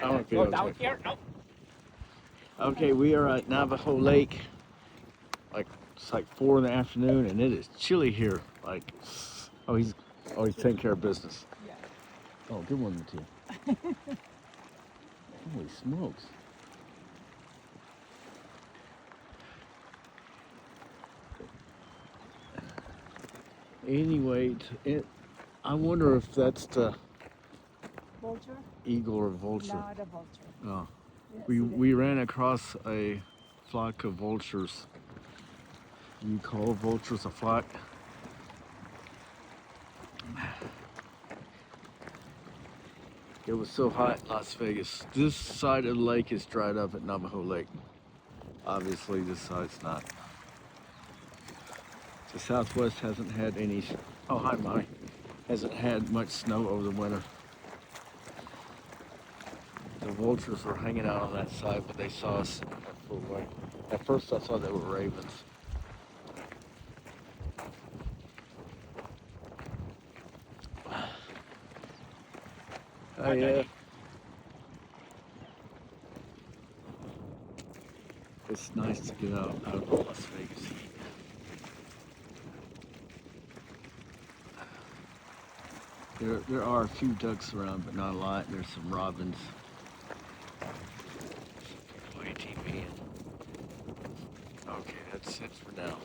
Okay, Go down okay. here. No. Okay, we are at Navajo Lake. It's like 4 in the afternoon, and it is chilly here. He's taking care of business. Yeah. Oh, good one, Mattia. Holy smokes! Anyway, I wonder if that's the Vulture? eagle or vulture. Not a vulture. Oh, Yes, we ran across a flock of vultures. You call vultures a flock? It was so hot in Las Vegas. This side of the lake is dried up at Navajo Lake. Obviously, this side's not. The Southwest hasn't had any. Oh, hi, Molly. Hasn't had much snow over the winter. The vultures were hanging out on that side, but they saw us and flew away. At first, I thought they were ravens. It's nice to get out of the Las Vegas heat. There are a few ducks around, but not a lot. There's some robins. Some people ATVing. Okay, that's it for now.